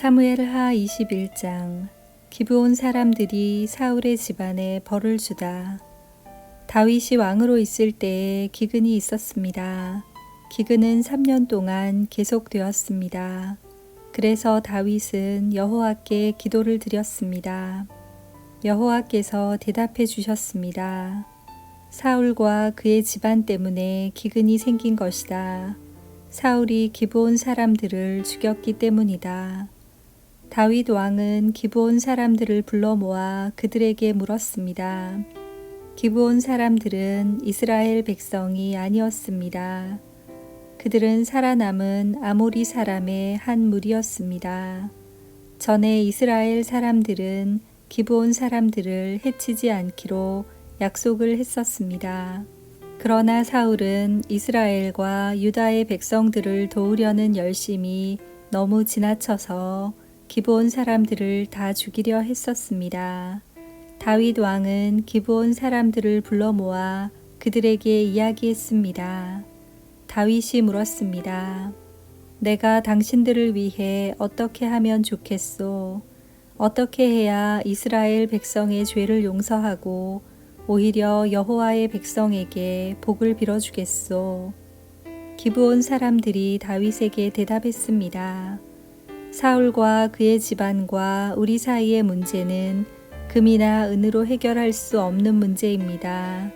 사무엘하 21장. 기브온 사람들이 사울의 집안에 벌을 주다. 다윗이 왕으로 있을 때에 기근이 있었습니다. 기근은 3년 동안 계속되었습니다. 그래서 다윗은 여호와께 기도를 드렸습니다. 여호와께서 대답해 주셨습니다. 사울과 그의 집안 때문에 기근이 생긴 것이다. 사울이 기브온 사람들을 죽였기 때문이다. 다윗 왕은 기브온 사람들을 불러 모아 그들에게 물었습니다. 기브온 사람들은 이스라엘 백성이 아니었습니다. 그들은 살아남은 아모리 사람의 한 무리였습니다. 전에 이스라엘 사람들은 기브온 사람들을 해치지 않기로 약속을 했었습니다. 그러나 사울은 이스라엘과 유다의 백성들을 도우려는 열심이 너무 지나쳐서 기브온 사람들을 다 죽이려 했었습니다. 다윗 왕은 기브온 사람들을 불러 모아 그들에게 이야기했습니다. 다윗이 물었습니다. 내가 당신들을 위해 어떻게 하면 좋겠소? 어떻게 해야 이스라엘 백성의 죄를 용서하고 오히려 여호와의 백성에게 복을 빌어주겠소? 기브온 사람들이 다윗에게 대답했습니다. 사울과 그의 집안과 우리 사이의 문제는 금이나 은으로 해결할 수 없는 문제입니다.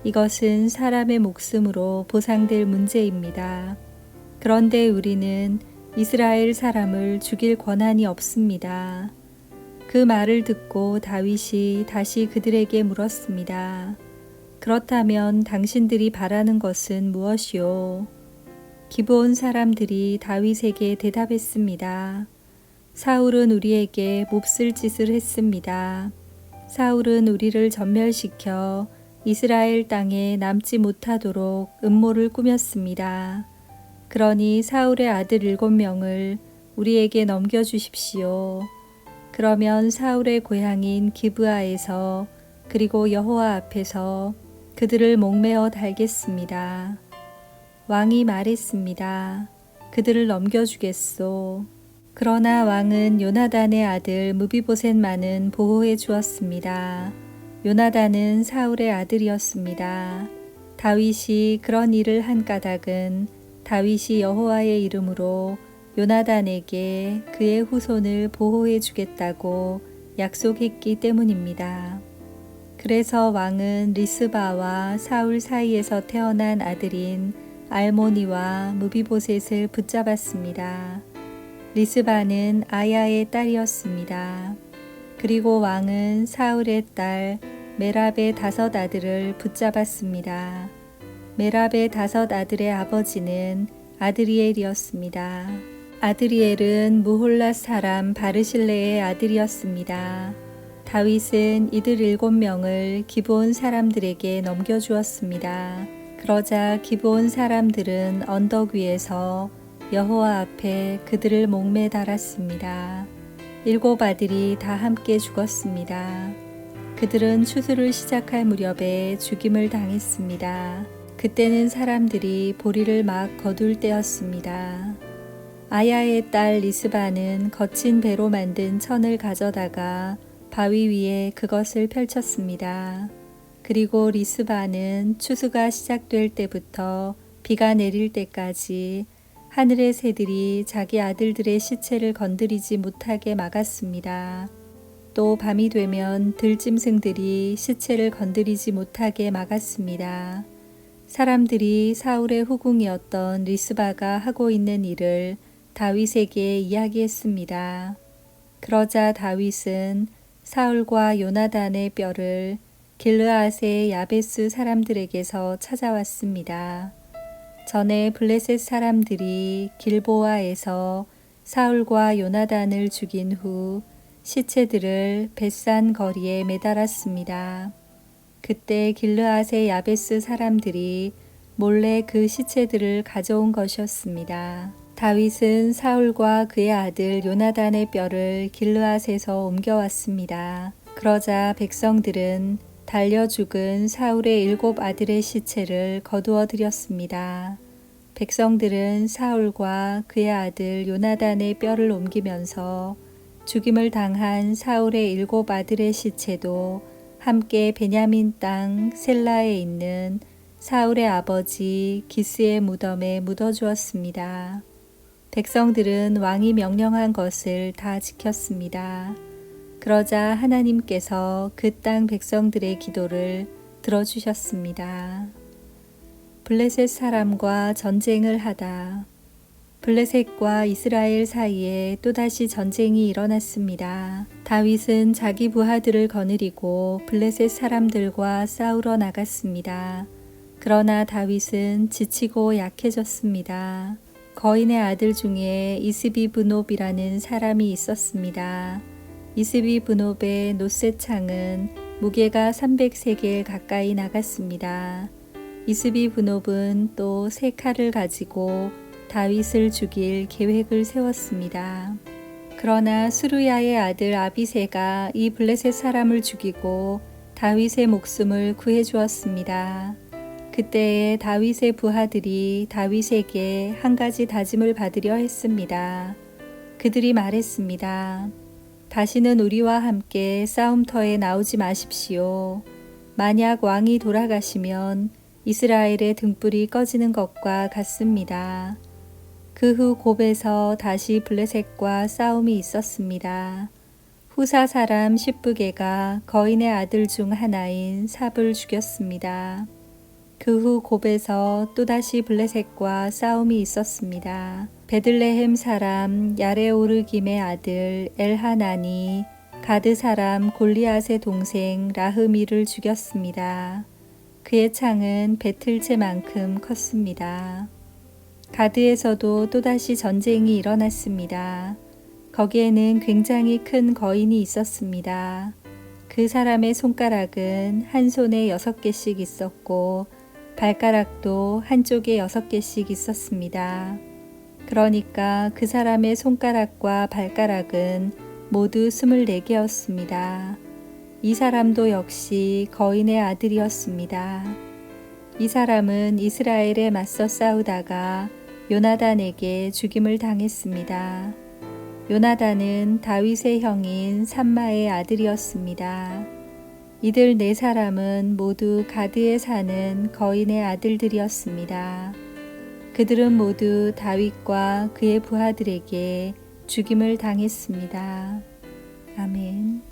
이것은 사람의 목숨으로 보상될 문제입니다. 그런데 우리는 이스라엘 사람을 죽일 권한이 없습니다. 그 말을 듣고 다윗이 다시 그들에게 물었습니다. 그렇다면 당신들이 바라는 것은 무엇이요? 기브온 사람들이 다윗에게 대답했습니다. 사울은 우리에게 몹쓸 짓을 했습니다. 사울은 우리를 전멸시켜 이스라엘 땅에 남지 못하도록 음모를 꾸몄습니다. 그러니 사울의 아들 7명을 우리에게 넘겨주십시오. 그러면 사울의 고향인 기브아에서 그리고 여호와 앞에서 그들을 목매어 달겠습니다. 왕이 말했습니다. 그들을 넘겨주겠소. 그러나 왕은 요나단의 아들 무비보셋만은 보호해 주었습니다. 요나단은 사울의 아들이었습니다. 다윗이 그런 일을 한 까닭은 다윗이 여호와의 이름으로 요나단에게 그의 후손을 보호해 주겠다고 약속했기 때문입니다. 그래서 왕은 리스바와 사울 사이에서 태어난 아들인 알모니와 무비보셋을 붙잡았습니다. 리스바는 아야의 딸이었습니다. 그리고 왕은 사울의 딸 메랍의 5 아들을 붙잡았습니다. 메랍의 5 아들의 아버지는 아드리엘이었습니다. 아드리엘은 무홀랏 사람 바르실레의 아들이었습니다. 다윗은 이들 7명을 기브온 사람들에게 넘겨주었습니다. 그러자 기브온 사람들은 언덕 위에서 여호와 앞에 그들을 목매 달았습니다. 7 아들이 다 함께 죽었습니다. 그들은 추수를 시작할 무렵에 죽임을 당했습니다. 그때는 사람들이 보리를 막 거둘 때였습니다. 아야의 딸 리스바는 거친 배로 만든 천을 가져다가 바위 위에 그것을 펼쳤습니다. 그리고 리스바는 추수가 시작될 때부터 비가 내릴 때까지 하늘의 새들이 자기 아들들의 시체를 건드리지 못하게 막았습니다. 또 밤이 되면 들짐승들이 시체를 건드리지 못하게 막았습니다. 사람들이 사울의 후궁이었던 리스바가 하고 있는 일을 다윗에게 이야기했습니다. 그러자 다윗은 사울과 요나단의 뼈를 길르앗의 야베스 사람들에게서 찾아왔습니다. 전에 블레셋 사람들이 길보아에서 사울과 요나단을 죽인 후 시체들을 벳산 거리에 매달았습니다. 그때 길르앗의 야베스 사람들이 몰래 그 시체들을 가져온 것이었습니다. 다윗은 사울과 그의 아들 요나단의 뼈를 길르앗에서 옮겨왔습니다. 그러자 백성들은 달려 죽은 사울의 7 아들의 시체를 거두어 드렸습니다. 백성들은 사울과 그의 아들 요나단의 뼈를 옮기면서 죽임을 당한 사울의 7 아들의 시체도 함께 베냐민 땅 셀라에 있는 사울의 아버지 기스의 무덤에 묻어주었습니다. 백성들은 왕이 명령한 것을 다 지켰습니다. 그러자 하나님께서 그 땅 백성들의 기도를 들어주셨습니다. 블레셋 사람과 전쟁을 하다. 블레셋과 이스라엘 사이에 또다시 전쟁이 일어났습니다. 다윗은 자기 부하들을 거느리고 블레셋 사람들과 싸우러 나갔습니다. 그러나 다윗은 지치고 약해졌습니다. 거인의 아들 중에 이스비브놉이라는 사람이 있었습니다. 이스비브놉의 노새창은 무게가 300세겔 가까이 나갔습니다. 이스비브놉은 또 3칼을 가지고 다윗을 죽일 계획을 세웠습니다. 그러나 스루야의 아들 아비새가 이 블레셋 사람을 죽이고 다윗의 목숨을 구해 주었습니다. 그때에 다윗의 부하들이 다윗에게 한 가지 다짐을 받으려 했습니다. 그들이 말했습니다. 다시는 우리와 함께 싸움터에 나오지 마십시오. 만약 왕이 돌아가시면 이스라엘의 등불이 꺼지는 것과 같습니다. 그 후 곱에서 다시 블레셋과 싸움이 있었습니다. 후사 사람 십부게가 거인의 아들 중 하나인 삽을 죽였습니다. 그 후 곱에서 또다시 블레셋과 싸움이 있었습니다. 베들레헴 사람 야레오르김의 아들 엘하난이 가드 사람 골리앗의 동생 라흐미를 죽였습니다. 그의 창은 배틀채만큼 컸습니다. 가드에서도 또다시 전쟁이 일어났습니다. 거기에는 굉장히 큰 거인이 있었습니다. 그 사람의 손가락은 한 손에 6개씩 있었고 발가락도 한쪽에 6개씩 있었습니다. 그러니까 그 사람의 손가락과 발가락은 모두 24개였습니다. 이 사람도 역시 거인의 아들이었습니다. 이 사람은 이스라엘에 맞서 싸우다가 요나단에게 죽임을 당했습니다. 요나단은 다윗의 형인 삼마의 아들이었습니다. 이들 4사람은 모두 가드에 사는 거인의 아들들이었습니다. 그들은 모두 다윗과 그의 부하들에게 죽임을 당했습니다. 아멘.